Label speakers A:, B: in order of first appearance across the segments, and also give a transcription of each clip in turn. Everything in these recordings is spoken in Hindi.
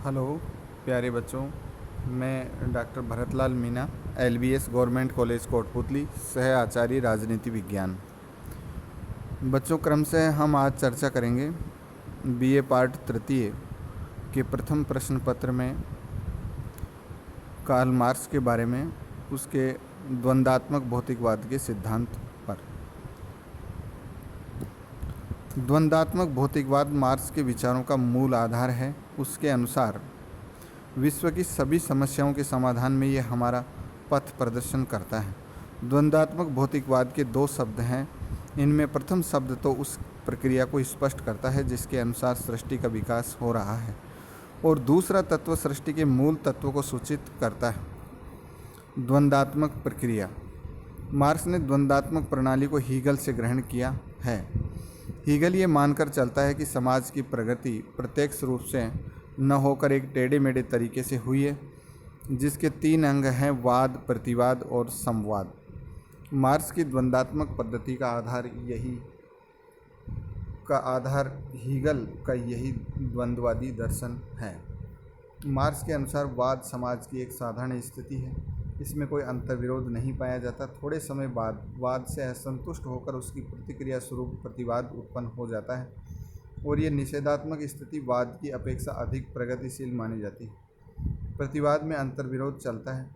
A: हेलो प्यारे बच्चों, मैं doctor Bharatlal Meena, LBS government college Kotputli, सह आचार्य राजनीति विज्ञान। बच्चों, क्रम से हम आज चर्चा करेंगे बीए पार्ट तृतीय के प्रथम प्रश्न पत्र में कार्ल मार्क्स के बारे में, उसके द्वंद्वात्मक भौतिकवाद के सिद्धांत पर। द्वंद्वात्मक भौतिकवाद मार्क्स के विचारों का मूल आधार है। उसके अनुसार विश्व की सभी समस्याओं के समाधान में यह हमारा पथ प्रदर्शन करता है। द्वंद्वात्मक भौतिकवाद के दो शब्द हैं। इनमें प्रथम शब्द तो उस प्रक्रिया को स्पष्ट करता है जिसके अनुसार सृष्टि का विकास हो रहा है, और दूसरा तत्व सृष्टि के मूल तत्व को सूचित करता है। द्वंद्वात्मक प्रक्रिया। मार्क्स ने द्वंद्वात्मक प्रणाली को हीगल से ग्रहण किया है। हीगल ये मानकर चलता है कि समाज की प्रगति प्रत्यक्ष रूप से न होकर एक टेढ़े मेढ़े तरीके से हुई है, जिसके तीन अंग हैं: वाद, प्रतिवाद और संवाद। मार्क्स की द्वंद्वात्मक पद्धति का आधार हीगल का यही द्वंद्ववादी दर्शन है। मार्क्स के अनुसार वाद समाज की एक साधारण स्थिति है। इसमें कोई अंतर्विरोध नहीं पाया जाता। थोड़े समय बाद वाद से असंतुष्ट होकर उसकी प्रतिक्रिया स्वरूप प्रतिवाद उत्पन्न हो जाता है, और ये निषेधात्मक स्थिति वाद की अपेक्षा अधिक प्रगतिशील मानी जाती है। प्रतिवाद में अंतर्विरोध चलता है,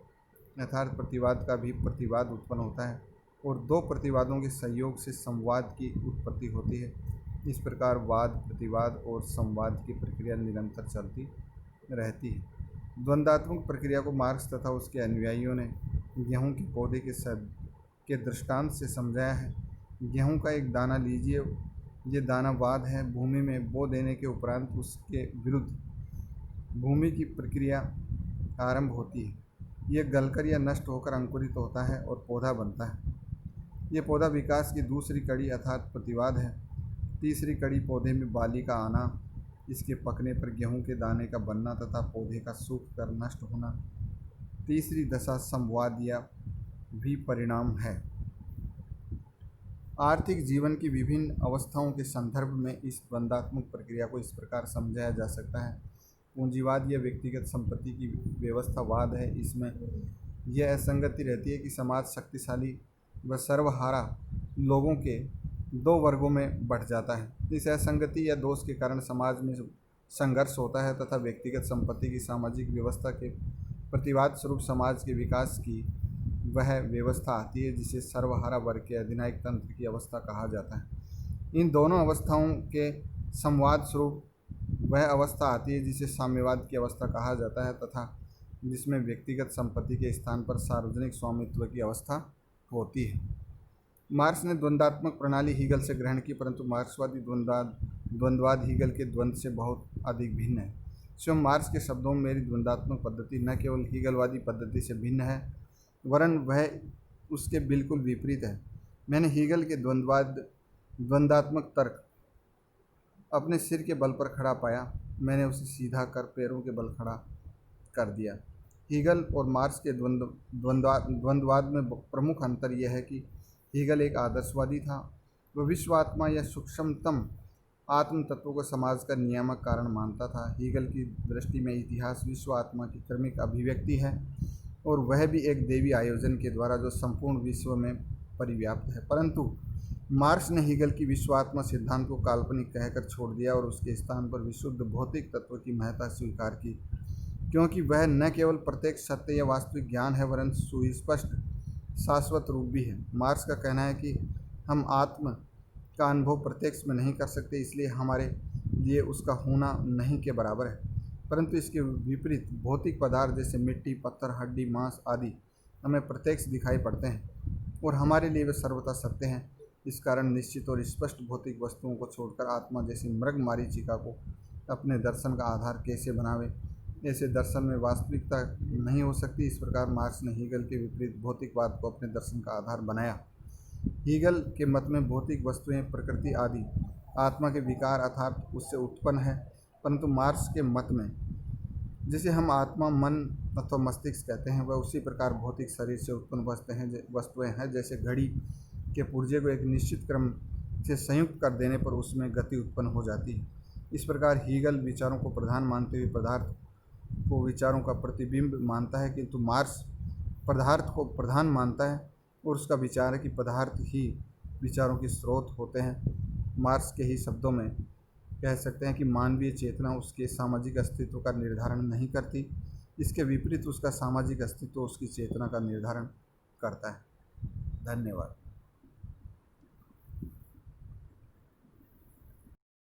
A: अर्थात प्रतिवाद का भी प्रतिवाद उत्पन्न होता है, और दो प्रतिवादों के संयोग से संवाद की उत्पत्ति होती है। इस प्रकार वाद, प्रतिवाद और संवाद की प्रक्रिया निरंतर चलती रहती है। द्वंद्वात्मक प्रक्रिया को मार्क्स तथा उसके अनुयायियों ने गेहूं के पौधे के दृष्टांत से समझाया है। गेहूं का एक दाना लीजिए, ये दाना वाद है। भूमि में बो देने के उपरांत उसके विरुद्ध भूमि की प्रक्रिया आरंभ होती है। यह गलकर या नष्ट होकर अंकुरित होता है और पौधा बनता है। यह पौधा विकास की दूसरी कड़ी अर्थात प्रतिवाद है। तीसरी कड़ी पौधे में बाली का आना, इसके पकने पर गेहूं के दाने का बनना तथा पौधे का सूख कर नष्ट होना। तीसरी दशा संवाद या विपरिणाम है। आर्थिक जीवन की विभिन्न अवस्थाओं के संदर्भ में इस द्वंद्वात्मक प्रक्रिया को इस प्रकार समझाया जा सकता है। पूंजीवाद या व्यक्तिगत संपत्ति की व्यवस्थावाद है। इसमें यह असंगति रहती है कि समाज शक्तिशाली व सर्वहारा लोगों के दो वर्गों में बढ़ जाता है। इस असंगति या दोष के कारण समाज में संघर्ष होता है तथा व्यक्तिगत संपत्ति की सामाजिक व्यवस्था के प्रतिवाद स्वरूप समाज के विकास की वह व्यवस्था आती है जिसे सर्वहारा वर्ग के अधिनायक तंत्र की अवस्था कहा जाता है। इन दोनों अवस्थाओं के संवाद स्वरूप वह अवस्था आती है जिसे साम्यवाद की अवस्था कहा जाता है तथा जिसमें व्यक्तिगत संपत्ति के स्थान पर सार्वजनिक स्वामित्व की अवस्था होती है। मार्क्स ने द्वंद्वात्मक प्रणाली हीगल से ग्रहण की, परंतु मार्क्सवादी द्वंद्ववाद हीगल के द्वंद्व से बहुत अधिक भिन्न है। स्वयं मार्क्स के शब्दों में मेरी द्वंद्वात्मक पद्धति न केवल हीगलवादी पद्धति से भिन्न है, वरन वह उसके बिल्कुल विपरीत है। मैंने हीगल के द्वंद्वात्मक तर्क अपने सिर के बल पर खड़ा पाया। मैंने उसे सीधा कर पैरों के बल खड़ा कर दिया। हीगल और मार्क्स के द्वंद्ववाद में प्रमुख अंतर यह है कि हीगल एक आदर्शवादी था। वह विश्वात्मा या सूक्ष्मतम आत्म तत्व को समाज का नियामक कारण मानता था। हीगल की दृष्टि में इतिहास विश्व आत्मा की क्रमिक अभिव्यक्ति है, और वह भी एक दैवी आयोजन के द्वारा जो संपूर्ण विश्व में परिव्याप्त है। परंतु मार्क्स ने हीगल की विश्वात्मा सिद्धांत को काल्पनिक कहकर छोड़ दिया और उसके स्थान पर विशुद्ध भौतिक तत्व की महत्ता स्वीकार की, क्योंकि वह न केवल प्रत्यक्ष सत्य या वास्तविक ज्ञान है, वरन सुस्पष्ट शाश्वत रूप भी है। मार्क्स का कहना है कि हम आत्म का अनुभव प्रत्यक्ष में नहीं कर सकते, इसलिए हमारे लिए उसका होना नहीं के बराबर है। परंतु इसके विपरीत भौतिक पदार्थ जैसे मिट्टी, पत्थर, हड्डी, मांस आदि हमें प्रत्यक्ष दिखाई पड़ते हैं और हमारे लिए वे सर्वथा सत्य हैं। इस कारण निश्चित और स्पष्ट भौतिक वस्तुओं को छोड़कर आत्मा जैसी मृग मारीचिका को अपने दर्शन का आधार कैसे बनावे, ऐसे दर्शन में वास्तविकता नहीं हो सकती। इस प्रकार मार्क्स ने हीगल के विपरीत भौतिकवाद को अपने दर्शन का आधार बनाया। हीगल के मत में भौतिक वस्तुएं, प्रकृति आदि आत्मा के विकार अर्थात उससे उत्पन्न है, परंतु मार्क्स के मत में जिसे हम आत्मा, मन अथवा मस्तिष्क कहते हैं, वह उसी प्रकार भौतिक शरीर से उत्पन्न वस्तुएं हैं। जैसे घड़ी के पुर्जे को एक निश्चित क्रम से संयुक्त कर देने पर उसमें गति उत्पन्न हो जाती है। इस प्रकार हीगल विचारों को प्रधान मानते हुए पदार्थ को विचारों का प्रतिबिंब मानता है, किंतु मार्क्स पदार्थ को प्रधान मानता है और उसका विचार है कि पदार्थ ही विचारों के स्रोत होते हैं। मार्क्स के ही शब्दों में कह सकते हैं कि मानवीय चेतना उसके सामाजिक अस्तित्व का निर्धारण नहीं करती, इसके विपरीत उसका सामाजिक अस्तित्व उसकी चेतना का निर्धारण करता है। धन्यवाद।